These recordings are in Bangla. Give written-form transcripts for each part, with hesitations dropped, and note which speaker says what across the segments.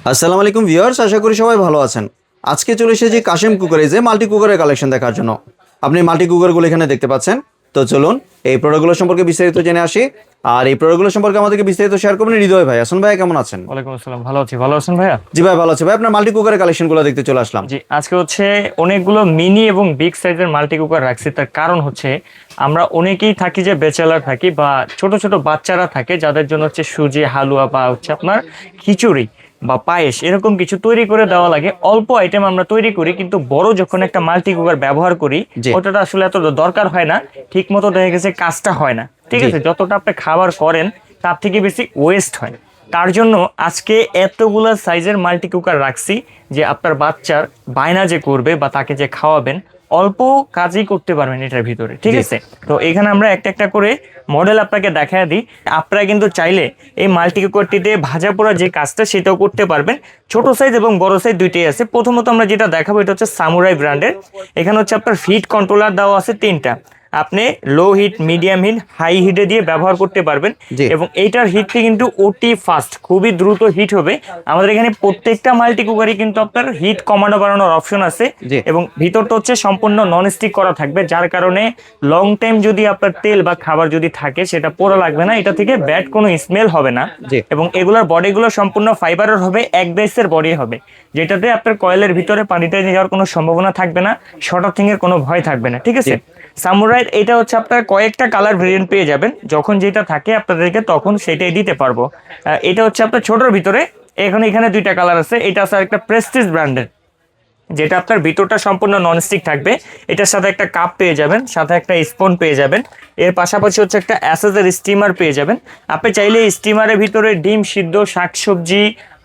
Speaker 1: আসসালামু আলাইকুম ভিউয়ার্স, আশা করি সবাই ভালো আছেন। আজকে চলে এসেছি কাশেম কুকারিজে মাল্টি কুকারের কালেকশন দেখার জন্য। আপনি মাল্টি কুকারগুলো এখানে দেখতে পাচ্ছেন। তো চলুন এই প্রোডাক্টগুলো সম্পর্কে বিস্তারিত জেনে আসি। আর এই প্রোডাক্টগুলো সম্পর্কে আমাদেরকে বিস্তারিত শেয়ার করবেন হৃদয় ভাই। আসুন ভাই, কেমন আছেন?
Speaker 2: ওয়ালাইকুম আসসালাম, ভালো আছি। ভালো আছেন ভাইয়া?
Speaker 1: জি ভাই, ভালো আছে ভাই। আপনার মাল্টি কুকারের কালেকশনগুলো দেখতে চলে আসলাম।
Speaker 2: জি, আজকে হচ্ছে অনেকগুলো মিনি এবং বিগ সাইজের মাল্টি কুকার রাখছি। তার কারণ হচ্ছে আমরা অনেকেই থাকি যে ব্যাচেলার থাকি বা ছোট ছোট বাচ্চারা থাকে, যাদের জন্য হচ্ছে সুজি হালুয়া বা হচ্ছে আপনার খিচুড়ি বা পায়েস এরকম কিছু তৈরি করে দেওয়া লাগে। অল্প আইটেম আমরা তৈরি করি, কিন্তু বড় যখন একটা মাল্টি কুকার ব্যবহার করি
Speaker 1: জি
Speaker 2: ওটা আসলে এত দরকার হয় না। ঠিক মতো দেখা গেছে কাজটা হয় না। ঠিক
Speaker 1: জি
Speaker 2: আছে, যতটা আপনি খাবার করেন তার থেকে বেশি ওয়েস্ট হয়। তার জন্য আজকে এতগুলা সাইজের মাল্টি কুকার রাখছি, যে আপনার বাচ্চার বায়না যে করবে বা তাকে যে খাওয়াবেন অল্প কাজই করতে পারবেন এটার ভিতরে। ঠিক
Speaker 1: জি
Speaker 2: আছে, তো এখানে আমরা একটা একটা করে মডেল আপনাকে দেখায় দিই। আপনারা কিন্তু চাইলে এই মাল্টি কুকারটিতে ভাজা পোড়া যে কাজটা সেটাও করতে পারবেন। ছোট সাইজ এবং বড় সাইজ দুইটাই আছে। প্রথমত আমরা যেটা দেখাবো এটা হচ্ছে সামুরাই ব্র্যান্ডের। এখানে হচ্ছে আপনার হিট কন্ট্রোলার দেওয়া আছে তিনটা। আপনি low heat, medium heat, high হিটে দিয়ে ব্যবহার করতে পারবেন।
Speaker 1: জি
Speaker 2: এবং এইটার হিটটি কিন্তু অতি ফাস্ট, খুবই দ্রুত হিট হবে। আমাদের এখানে প্রত্যেকটা মাল্টি কুকারই কিন্তু আপনার হিট কমানো বাড়ানোর অপশন আছে।
Speaker 1: জি
Speaker 2: এবং ভিতরটা হচ্ছে সম্পূর্ণ নন স্টিক করা থাকবে, যার কারণে লং টাইম যদি আপনার তেল বা খাবার যদি থাকে সেটা পোড়া লাগবে না, এটা থেকে ব্যাড কোনো স্মেল হবে না।
Speaker 1: জি
Speaker 2: এবং এগুলোর বডিগুলো সম্পূর্ণ ফাইবারের হবে, এক বেসের বডি হবে, যেটাতে আপনার কয়েলের ভিতরে পানিটা যাওয়ার কোনো সম্ভাবনা থাকবে না, শর্ট আর্থিং এর কোনো ভয় থাকবে না। ঠিক আছে, সামুরাইয়ের এটা হচ্ছে আপনার কয়েকটা কালার ভেরিয়েন্ট পেয়ে যাবেন, যখন যেটা থাকে আপনাদেরকে তখন সেটাই দিতে পারবো। এটা হচ্ছে আপনার ছোটর ভিতরে। এখানে দুইটা কালার আছে। এটা আছে একটা প্রেস্টিজ ব্র্যান্ডের, যেটা আপনার ভিতরটা সম্পূর্ণ ননস্টিক থাকবে। এটার সাথে একটা কাপ পেয়ে যাবেন, সাথে একটা স্পুন পেয়ে যাবেন। এর পাশাপাশি হচ্ছে একটা অ্যাসেসের স্টিমার পেয়ে যাবেন। আপনি চাইলে স্টিমারের ভিতরে ডিম সিদ্ধ, শাকসবজি,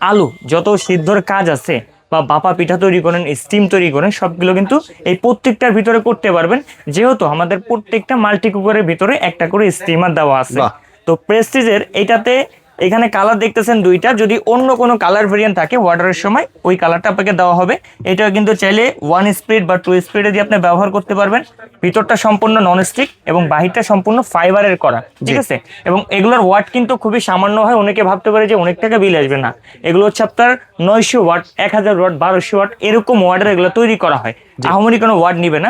Speaker 2: আলু, যত সিদ্ধর কাজ আছে বা বাপা পিঠা তৈরি করেন, স্টিম তৈরি করেন, সবগুলো কিন্তু এই প্রত্যেকটার ভিতরে করতে পারবেন, যেহেতু আমাদের প্রত্যেকটা মাল্টি কুকারের ভিতরে একটা করে স্টিমার দেওয়া আছে।
Speaker 1: বাহ
Speaker 2: তো প্রেস্টিজের এইটাতে এখানে কালার দেখতেছেন দুইটা। যদি অন্য কোনো কালার ভেরিয়েন্ট থাকে অর্ডারের সময় ওই কালারটা আপনাকে দেওয়া হবে। এটা কিন্তু চাইলে 1 স্পিড বা 2 স্পিডে দিয়ে আপনি ব্যবহার করতে পারবেন। ভিতরটা সম্পূর্ণ ননস্টিক এবং বাহিরটা সম্পূর্ণ ফাইবারের করা। ঠিক আছে, এবং এগুলোর ওয়াট কিন্তু খুবই সামান্য হয়। অনেকে ভাবতে পারে যে অনেক টাকা বিল আসবে, না। এগুলো হচ্ছে আপনার 900 ওয়াট, 1000 ওয়াট, 1200 ওয়াট এরকম ওয়াটের এগুলো তৈরি করা হয়। আহামরি কোনো ওয়াট নিবে না।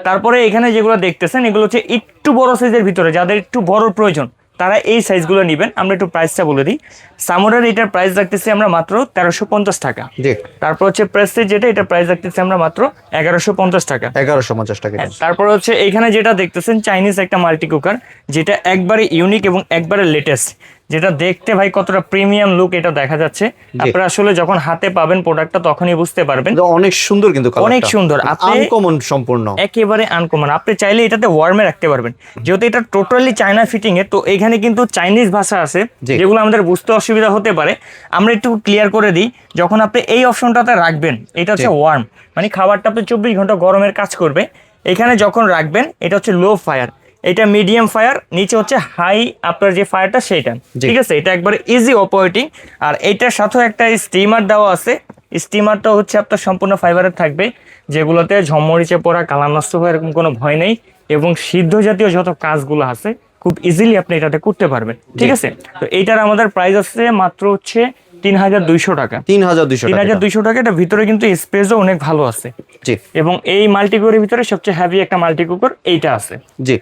Speaker 2: তারপরে এখানে যেগুলো দেখতেছেন এগুলো হচ্ছে একটু বড় সাইজের ভিতরে, যাদের একটু বড় প্রয়োজন তারা এই সাইজগুলো নেবেন। আমরা একটু প্রাইসটা বলে দিই। সামুরার এটার প্রাইস রাখতেছি আমরা মাত্র 1350 টাকা।
Speaker 1: জি
Speaker 2: তারপর হচ্ছে প্রেস্টিজ যেটা, এটা প্রাইস রাখতেছি আমরা মাত্র 1150 টাকা।
Speaker 1: 1150 টাকা।
Speaker 2: হ্যাঁ, তারপর হচ্ছে এখানে যেটা দেখতেছেন চাইনিজ একটা মাল্টি কুকার, যেটা একবারে ইউনিক এবং একবারে লেটেস্ট, যেটা দেখতে ভাই কতটা প্রিমিয়াম লুক এটা দেখা যাচ্ছে। আপনারা আসলে যখন হাতে পাবেন প্রোডাক্টটা তখনই বুঝতে পারবেন।
Speaker 1: এটা অনেক সুন্দর, কিন্তু
Speaker 2: অনেক সুন্দর, আপনি
Speaker 1: আনকমন সম্পূর্ণ।
Speaker 2: একেবারে আনকমন। আপনি চাইলে এটাতে ওয়ার্মে রাখতে পারবেন, যেহেতু এটা টোটালি চায়না ফিটিং এর। তো এখানে কিন্তু চাইনিজ ভাষা আছে
Speaker 1: জি
Speaker 2: যেগুলো আমাদের বুঝতে অসুবিধা হতে পারে। আমরা একটু ক্লিয়ার করে দিই, যখন আপনি এই অপশনটাতে রাখবেন, এটা হচ্ছে ওয়ার্ম, মানে খাবারটা আপনি 24 ঘন্টা গরমের কাজ করবে। এখানে যখন রাখবেন এটা হচ্ছে লো ফায়ার, এটা মিডিয়াম ফায়ার, নিচে হচ্ছে হাই আপনার যে ফায়ারটা সেইটা।
Speaker 1: জি
Speaker 2: ঠিক আছে, এটা একবারে ইজি অপারেটিং। আর এইটার সাথেও একটা স্টিমার দেওয়া আছে। স্টিমারটা হচ্ছে আপনার সম্পূর্ণ ফাইবারের থাকবে, যেগুলোতে ঝমরিচে পড়া, কালার নষ্ট হওয়ার এরকম কোনো ভয় নেই। এবং সিদ্ধ জাতীয় যত কাজগুলো আছে খুব ইজিলি আপনি এটাতে করতে পারবেন। ঠিক আছে, তো এইটার আমাদের প্রাইস আছে মাত্র হচ্ছে 3200 টাকা।
Speaker 1: 3200 টাকা।
Speaker 2: 3200 টাকা। এটা ভিতরে কিন্তু স্পেসও অনেক ভালো আছে।
Speaker 1: জি
Speaker 2: এবং এই মাল্টি কুকারের ভিতরে সবচেয়ে হেভি একটা মাল্টি কুকার এইটা আছে।
Speaker 1: জি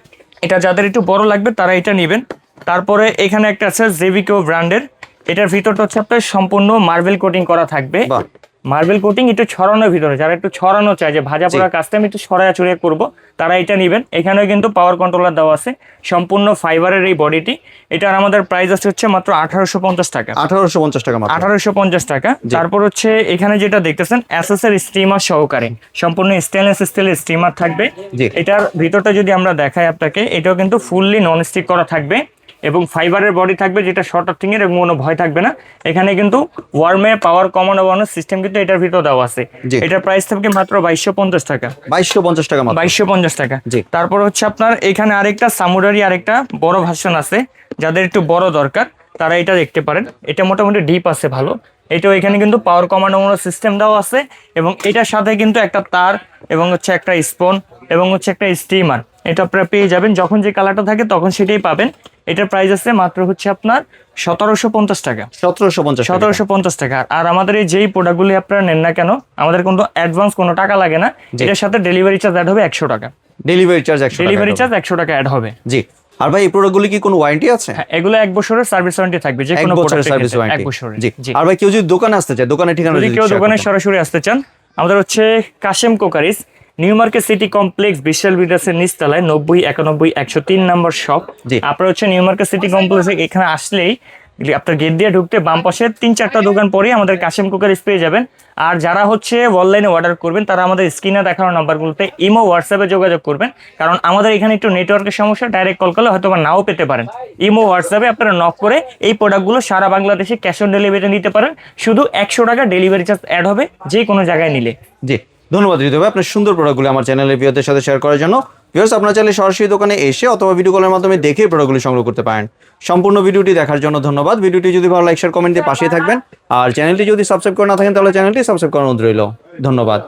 Speaker 2: এটা যাদের একটু বড় লাগবে তারা এটা নেবেন। তারপরে এখানে একটা আছে জেভিকো ব্র্যান্ডের। এটার ভিতরটা হচ্ছে আপনার সম্পূর্ণ মার্বেল কোটিং করা থাকবে।
Speaker 1: বাহ
Speaker 2: মার্বেল কোটিং একটু ছড়ানোর ভিতরে, যারা একটু ছড়ানো চায় যে ভাজা পোড়া কাজটা আমি একটু ছড়ায়া ছড়িয়ে করবো, তারা এটা নেবেন। এখানেও কিন্তু পাওয়ার কন্ট্রোলার দেওয়া আছে, সম্পূর্ণ ফাইবারের এই বডিটি। এটার আমাদের প্রাইস আছে হচ্ছে মাত্র 1850 টাকা।
Speaker 1: 1850 টাকা মাত্র।
Speaker 2: 1850 টাকা। তারপর হচ্ছে এখানে যেটা দেখতেছেন অ্যাসেসের স্টিমার সহকারে, সম্পূর্ণ স্টেনলেস স্টিলের স্টিমার থাকবে।
Speaker 1: জি
Speaker 2: এটার ভিতরটা যদি আমরা দেখাই আপনাকে, এটাও কিন্তু ফুললি নন স্টিক করা থাকবে এবং ফাইবারের বডি থাকবে, যেটা শর্ট আর্থিং এর এবং কোনো ভয় থাকবে না। এখানে কিন্তু ওয়ার্মে পাওয়ার কমানো বাড়ানোর সিস্টেম কিন্তু এটার ভিতর দেওয়া আছে।
Speaker 1: জি
Speaker 2: এটার প্রাইস থাকবে মাত্র 2250 টাকা।
Speaker 1: 2250 টাকা মাত্র।
Speaker 2: 2250 টাকা।
Speaker 1: জি
Speaker 2: তারপর হচ্ছে আপনার এখানে আরেকটা সামুরারি আরেকটা বড় ভার্সন আছে, যাদের একটু বড় দরকার তারা এটা দেখতে পারেন। এটা মোটামুটি ডিপ আছে ভালো। এটাও এখানে কিন্তু পাওয়ার কমানো সিস্টেম দেওয়া আছে এবং এটার সাথে কিন্তু একটা তার এবং হচ্ছে একটা স্পুন এবং হচ্ছে একটা স্টিমার, এটা আপনারা পেয়ে যাবেন। যখন যে কালারটা থাকে তখন সেটাই পাবেন। এটার প্রাইস আছে মাত্র হচ্ছে আপনার 1750 টাকা।
Speaker 1: 1750
Speaker 2: 1750 টাকা। আর আমাদের এই যেই প্রোডাক্টগুলি আপনারা নেন না কেন, আমাদের কোনো অ্যাডভান্স কোনো টাকা লাগে না। এটার সাথে ডেলিভারি চার্জ অ্যাড হবে 100 টাকা।
Speaker 1: ডেলিভারি চার্জ 100 টাকা।
Speaker 2: ডেলিভারি চার্জ 100 টাকা অ্যাড হবে।
Speaker 1: জি। আর ভাই এই প্রোডাক্টগুলি কি কোনো ওয়ারেন্টি আছে?
Speaker 2: হ্যাঁ, এগুলো 1 বছরের সার্ভিস ওয়ারেন্টি থাকবে, যে কোনো
Speaker 1: বছরের সার্ভিস
Speaker 2: 1
Speaker 1: ওয়ারেন্টি।
Speaker 2: বছরের।
Speaker 1: জি। আর ভাই কেউ যদি দোকানে আসতে চায়, দোকানের ঠিকানা
Speaker 2: যদি কেউ দোকানে সরাসরি আসতে চান, আমাদের হচ্ছে Kashem crockeries, New Market City Complex, Bishal বিল্ডার্সের নিচতলায় 90 91 103 নম্বর শপ।
Speaker 1: জি।
Speaker 2: আপনার হচ্ছে নিউ মার্কেট সিটি কমপ্লেক্সে এখানে আসলেই আপনার গেট দিয়ে ঢুকতে বাম পাশে 3-4টা দোকান পরে আমাদের কাশেম কুকারিজ পেয়ে যাবেন। আর যারা হচ্ছে অনলাইনে অর্ডার করবেন তারা আমাদের স্ক্রিনে দেখানো নাম্বারগুলোতে ইমো হোয়াটসঅ্যাপে যোগাযোগ করবেন, কারণ আমাদের এখানে একটু নেটওয়ার্কের সমস্যা, ডাইরেক্ট কল করলে হয়তো বা নাও পেতে পারেন। ইমো হোয়াটসঅ্যাপে আপনারা নক করে এই প্রোডাক্টগুলো সারা বাংলাদেশে ক্যাশ অন ডেলিভারি নিতে পারেন। শুধু 100 টাকা ডেলিভারি চার্জ অ্যাড হবে যে কোনো জায়গায় নিলে।
Speaker 1: জি, ধন্যবাদ হৃদয় ভাই আপনার সুন্দর প্রোডাক্টগুলো আমার চ্যানেলের ভিউয়ারদের সাথে শেয়ার করার জন্য। ভিউয়ার্স, আপনারা চাইলে সরাসরি দোকানে এসে অথবা ভিডিও কলের মাধ্যমে দেখে প্রোডাক্টগুলো সংগ্রহ করতে পারেন। সম্পূর্ণ ভিডিওটি দেখার জন্য ধন্যবাদ। ভিডিওটি যদি ভালো লাইক শেয়ার কমেন্ট দিয়ে পাশেই থাকবেন। আর চ্যানেলটি যদি সাবস্ক্রাইব করে না থাকেন তাহলে চ্যানেলটি সাবস্ক্রাইব করার অনুরোধ রইল। ধন্যবাদ।